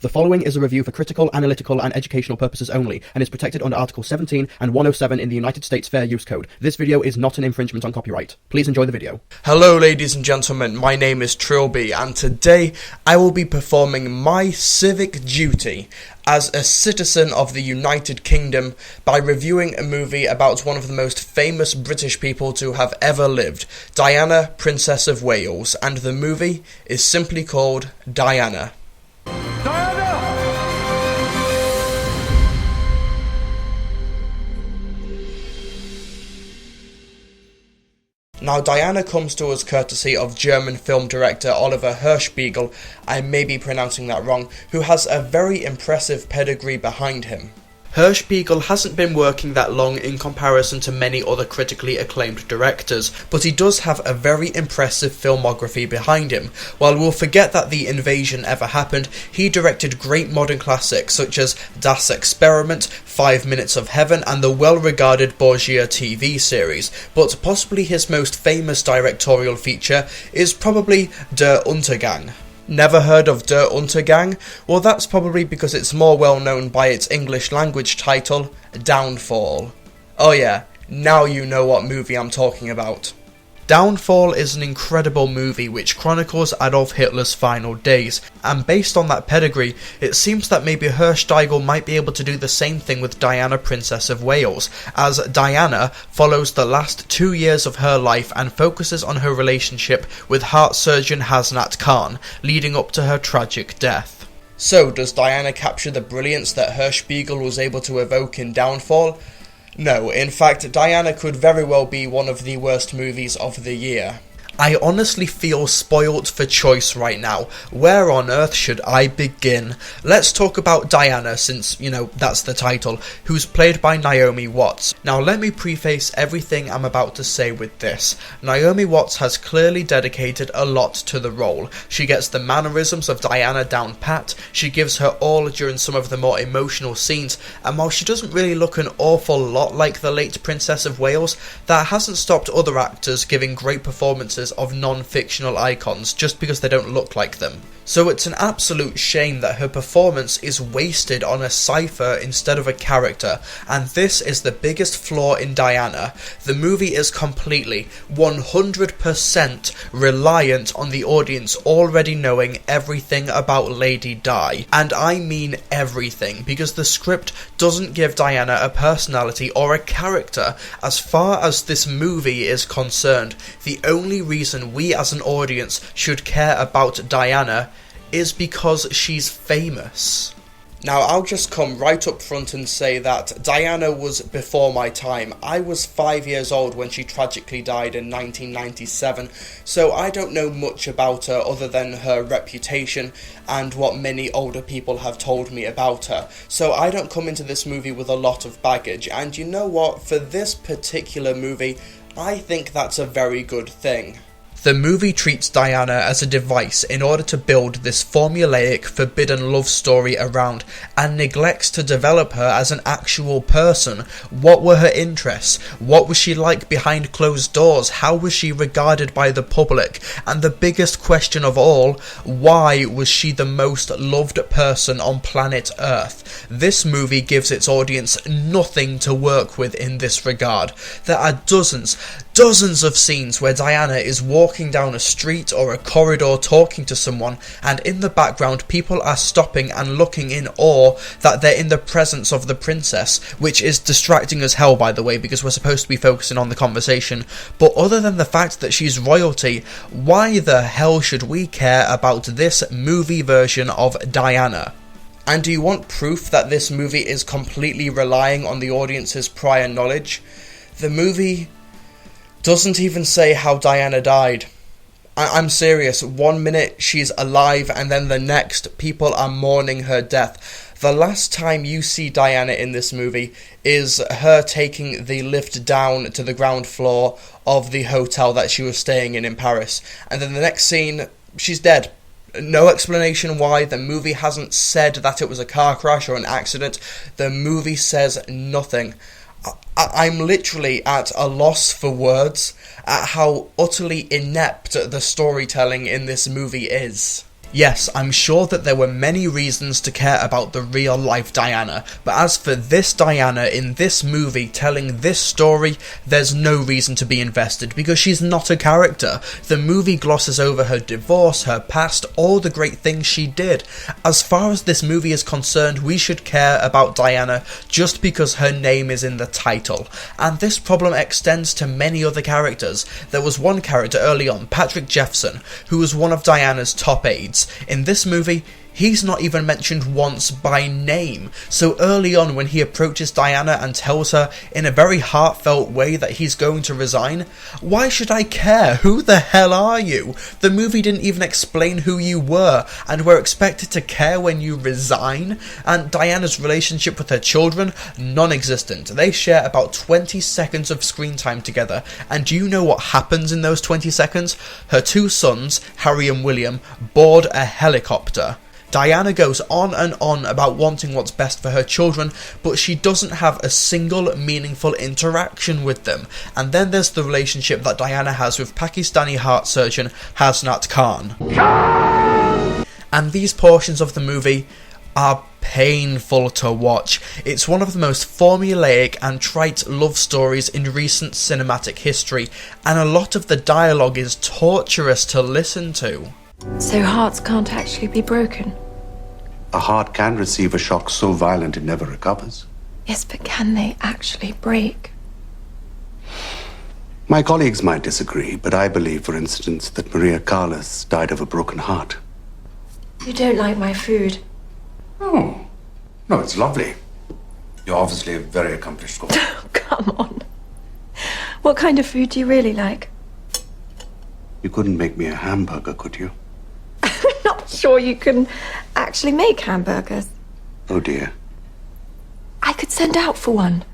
The following is a review for critical, analytical, and educational purposes only, and is protected under Article 17 and 107 in the United States Fair Use Code. This video is not an infringement on copyright. Please enjoy the video. Hello ladies and gentlemen, my name is Trilbee, and today I will be performing my civic duty as a citizen of the United Kingdom by reviewing a movie about one of the most famous British people to have ever lived, Diana, Princess of Wales, and the movie is simply called Diana. Now, Diana comes to us courtesy of German film director Oliver Hirschbiegel, I may be pronouncing that wrong, who has a very impressive pedigree behind him. Hirschbiegel hasn't been working that long in comparison to many other critically acclaimed directors, but he does have a very impressive filmography behind him. While we'll forget that the invasion ever happened, he directed great modern classics such as Das Experiment, 5 Minutes of Heaven, and the well-regarded Borgia TV series, but possibly his most famous directorial feature is probably Der Untergang. Never heard of Der Untergang? Well, that's probably because it's more well known by its English language title, Downfall. Oh yeah, now you know what movie I'm talking about. Downfall is an incredible movie which chronicles Adolf Hitler's final days, and based on that pedigree, it seems that maybe Hirschbiegel might be able to do the same thing with Diana, Princess of Wales, as Diana follows the last 2 years of her life and focuses on her relationship with heart surgeon Hasnat Khan, leading up to her tragic death. So, does Diana capture the brilliance that Hirschbiegel was able to evoke in Downfall? No, in fact, Diana could very well be one of the worst movies of the year. I honestly feel spoilt for choice right now. Where on earth should I begin? Let's talk about Diana, since, that's the title, who's played by Naomi Watts. Now let me preface everything I'm about to say with this. Naomi Watts has clearly dedicated a lot to the role. She gets the mannerisms of Diana down pat, she gives her all during some of the more emotional scenes, and while she doesn't really look an awful lot like the late Princess of Wales, that hasn't stopped other actors giving great performances of non-fictional icons just because they don't look like them. So it's an absolute shame that her performance is wasted on a cipher instead of a character, and this is the biggest flaw in Diana. The movie is completely, 100% reliant on the audience already knowing everything about Lady Di, and I mean everything, because the script doesn't give Diana a personality or a character. As far as this movie is concerned, the only reason we as an audience should care about Diana is because she's famous. Now, I'll just come right up front and say that Diana was before my time. I was 5 years old when she tragically died in 1997, so I don't know much about her other than her reputation and what many older people have told me about her. So I don't come into this movie with a lot of baggage, and you know what? For this particular movie, I think that's a very good thing. The movie treats Diana as a device in order to build this formulaic, forbidden love story around, and neglects to develop her as an actual person. What were her interests? What was she like behind closed doors? How was she regarded by the public? And the biggest question of all, why was she the most loved person on planet Earth? This movie gives its audience nothing to work with in this regard. There are dozens of scenes where Diana is walking down a street or a corridor talking to someone, and in the background people are stopping and looking in awe that they're in the presence of the princess, which is distracting as hell, by the way, because we're supposed to be focusing on the conversation. But other than the fact that she's royalty, why the hell should we care about this movie version of Diana? And do you want proof that this movie is completely relying on the audience's prior knowledge? The movie doesn't even say how Diana died. I'm serious. 1 minute she's alive and then the next people are mourning her death. The last time you see Diana in this movie is her taking the lift down to the ground floor of the hotel that she was staying in Paris. And then the next scene, she's dead. No explanation why. The movie hasn't said that it was a car crash or an accident. The movie says nothing. I'm literally at a loss for words at how utterly inept the storytelling in this movie is. Yes, I'm sure that there were many reasons to care about the real-life Diana, but as for this Diana in this movie telling this story, there's no reason to be invested, because she's not a character. The movie glosses over her divorce, her past, all the great things she did. As far as this movie is concerned, we should care about Diana just because her name is in the title. And this problem extends to many other characters. There was one character early on, Patrick Jeffson, who was one of Diana's top aides. In this movie, he's not even mentioned once by name, so early on when he approaches Diana and tells her in a very heartfelt way that he's going to resign, why should I care? Who the hell are you? The movie didn't even explain who you were, and we're expected to care when you resign? And Diana's relationship with her children? Non-existent. They share about 20 seconds of screen time together, and do you know what happens in those 20 seconds? Her two sons, Harry and William, board a helicopter. Diana goes on and on about wanting what's best for her children, but she doesn't have a single meaningful interaction with them. And then there's the relationship that Diana has with Pakistani heart surgeon Hasnat Khan. And these portions of the movie are painful to watch. It's one of the most formulaic and trite love stories in recent cinematic history, and a lot of the dialogue is torturous to listen to. So hearts can't actually be broken? A heart can receive a shock so violent it never recovers. Yes, but can they actually break? My colleagues might disagree, but I believe, for instance, that Maria Callas died of a broken heart. You don't like my food? Oh, no, it's lovely. You're obviously a very accomplished cook. Come on. What kind of food do you really like? You couldn't make me a hamburger, could you? I'm not sure you can actually make hamburgers. Oh dear. I could send out for one.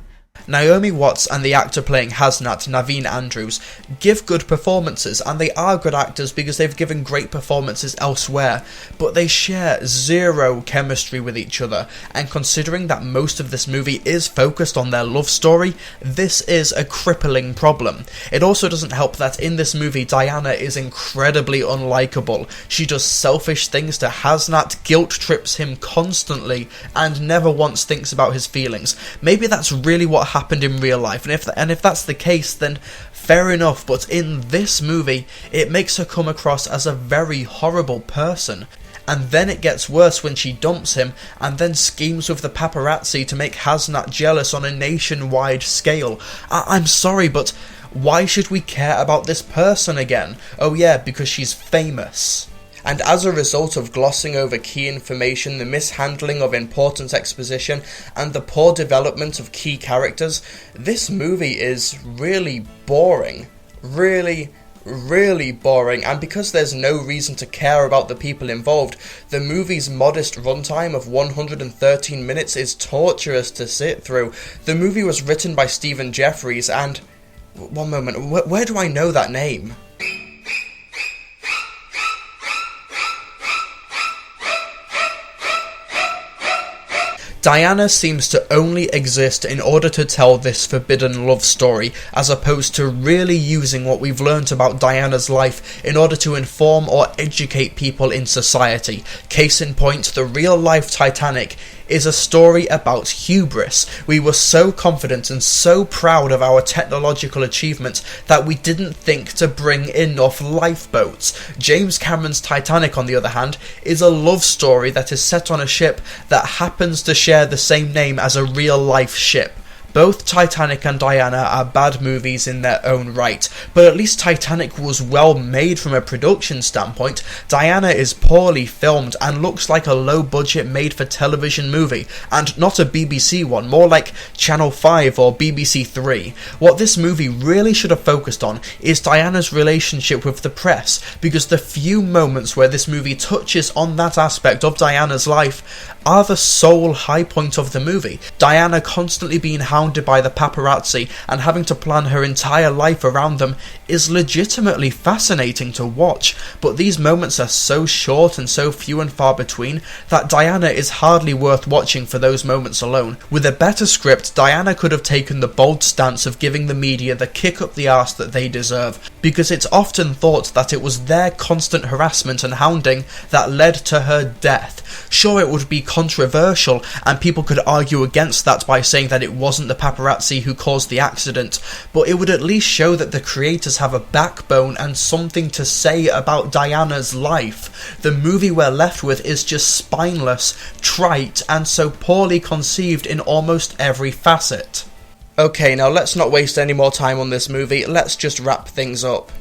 Naomi Watts and the actor playing Hasnat, Naveen Andrews, give good performances, and they are good actors because they've given great performances elsewhere, but they share zero chemistry with each other, and considering that most of this movie is focused on their love story, this is a crippling problem. It also doesn't help that in this movie Diana is incredibly unlikable. She does selfish things to Hasnat, guilt trips him constantly, and never once thinks about his feelings. Maybe that's really what happened in real life, and if that's the case, then fair enough, but in this movie it makes her come across as a very horrible person. And then it gets worse when she dumps him and then schemes with the paparazzi to make Hasnat jealous on a nationwide scale. I'm sorry, but why should we care about this person again? Oh yeah, because she's famous. And as a result of glossing over key information, the mishandling of important exposition, and the poor development of key characters, this movie is really boring. Really boring, and because there's no reason to care about the people involved, the movie's modest runtime of 113 minutes is torturous to sit through. The movie was written by Stephen Jeffries, and... one moment, where do I know that name? Diana seems to only exist in order to tell this forbidden love story, as opposed to really using what we've learnt about Diana's life in order to inform or educate people in society. Case in point, the real-life Titanic is a story about hubris. We were so confident and so proud of our technological achievements that we didn't think to bring enough lifeboats. James Cameron's Titanic, on the other hand, is a love story that is set on a ship that happens to share the same name as a real-life ship. Both Titanic and Diana are bad movies in their own right, but at least Titanic was well made from a production standpoint. Diana is poorly filmed and looks like a low-budget made-for-television movie, and not a BBC one, more like Channel 5 or BBC 3. What this movie really should have focused on is Diana's relationship with the press, because the few moments where this movie touches on that aspect of Diana's life are the sole high point of the movie. Diana constantly being hounded surrounded by the paparazzi and having to plan her entire life around them is legitimately fascinating to watch, but these moments are so short and so few and far between that Diana is hardly worth watching for those moments alone. With a better script, Diana could have taken the bold stance of giving the media the kick up the arse that they deserve, because it's often thought that it was their constant harassment and hounding that led to her death. Sure, it would be controversial, and people could argue against that by saying that it wasn't the paparazzi who caused the accident, but it would at least show that the creators have a backbone and something to say about Diana's life. The movie we're left with is just spineless, trite, and so poorly conceived in almost every facet. Okay, now let's not waste any more time on this movie, let's just wrap things up.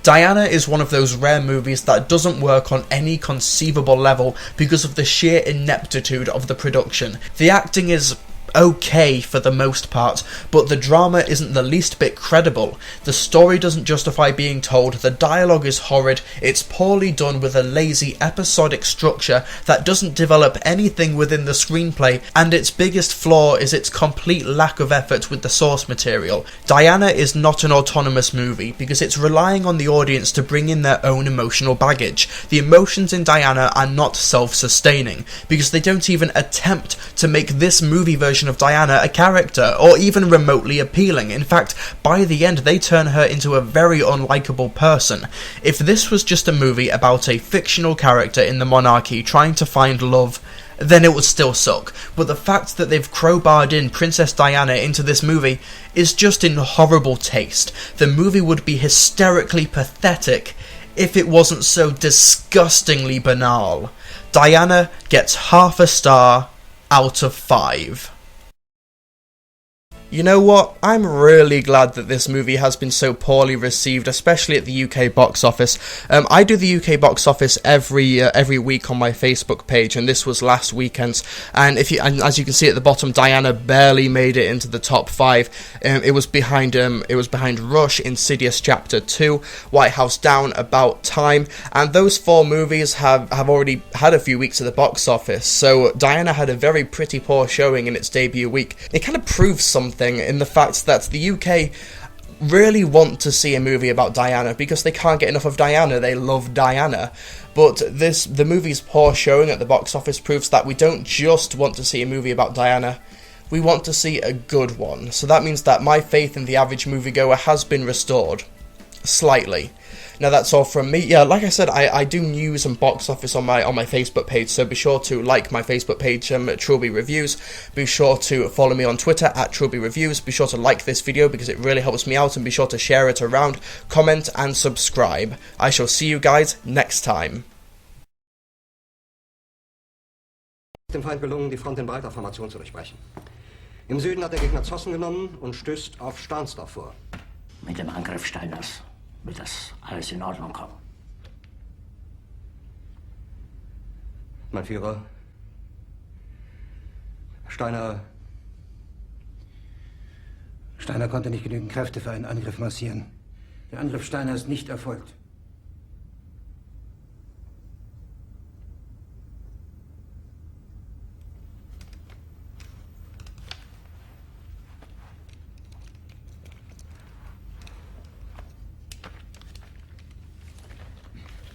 Diana is one of those rare movies that doesn't work on any conceivable level because of the sheer ineptitude of the production. The acting is okay for the most part, but the drama isn't the least bit credible. The story doesn't justify being told, the dialogue is horrid, it's poorly done with a lazy episodic structure that doesn't develop anything within the screenplay, and its biggest flaw is its complete lack of effort with the source material. Diana is not an autonomous movie because it's relying on the audience to bring in their own emotional baggage. The emotions in Diana are not self-sustaining because they don't even attempt to make this movie version of Diana a character, or even remotely appealing. In fact, by the end they turn her into a very unlikable person. If this was just a movie about a fictional character in the monarchy trying to find love, then it would still suck. But the fact that they've crowbarred in Princess Diana into this movie is just in horrible taste. The movie would be hysterically pathetic if it wasn't so disgustingly banal. Diana gets half a star out of 5. You know what? I'm really glad that this movie has been so poorly received, especially at the UK box office. I do the UK box office every week on my Facebook page, and this was last weekend's. And as you can see at the bottom, Diana barely made it into the top 5. It was behind Rush, Insidious Chapter 2, White House Down, About Time, and those 4 movies have already had a few weeks at the box office. So Diana had a very pretty poor showing in its debut week. It kind of proves something in the fact that the UK really want to see a movie about Diana because they can't get enough of Diana. They love Diana. But the movie's poor showing at the box office proves that we don't just want to see a movie about Diana, we want to see a good one. So that means that my faith in the average moviegoer has been restored. Slightly. Now that's all from me. Yeah, like I said, I do news and box office on my Facebook page, so be sure to like my Facebook page, Trilbee Reviews. Be sure to follow me on Twitter at Trilbee Reviews. Be sure to like this video because it really helps me out, and be sure to share it around, comment and subscribe. I shall see you guys next time. Dem Feind gelungen, die Front in breiter Formation zu durchbrechen. Im Süden hat der Gegner Zossen genommen und stößt auf Stahnsdorf vor. Mit dem Angriff Steiners wird das alles in Ordnung kommen. Mein Führer, Steiner konnte nicht genügend Kräfte für einen Angriff massieren. Der Angriff Steiner ist nicht erfolgt.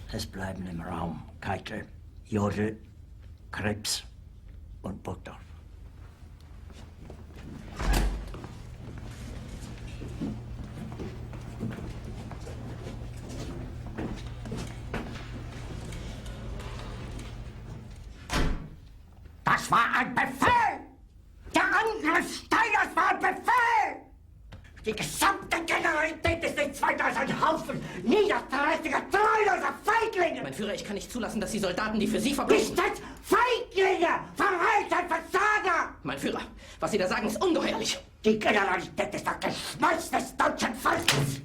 Es bleiben im Raum Keitel, Jodl, Krebs und Burgdorf. Das war ein Befehl! Der Angriff Steiners war ein Befehl! Die gesamte Generalität ist nichts weiter als ein Haufen niederträchtiger, treuloser Feiglinge! Mein Führer, ich kann nicht zulassen, dass die Soldaten, die für Sie verbrechen... Nicht als Feiglinge! Verreiter, Versager! Mein Führer, was Sie da sagen, ist ungeheuerlich! Die Generalität ist das Geschmolz des deutschen Volkes!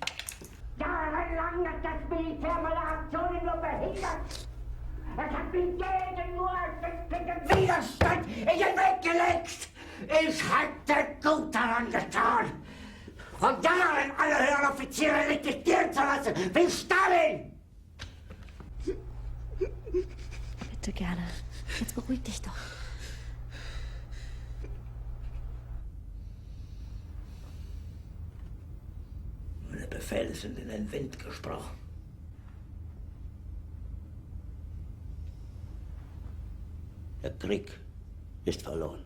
Jahrelang hat das Militär meine Aktionen nur behindert! Es hat mir jeden nur ersichtlichen Widerstand in den Weg gelegt! Ich hätte gut daran getan, von darin alle höheren Offiziere liquidieren zu lassen, wie Stalin! Bitte gerne. Jetzt beruhig dich doch. Felsen in den Wind gesprochen. Der Krieg ist verloren.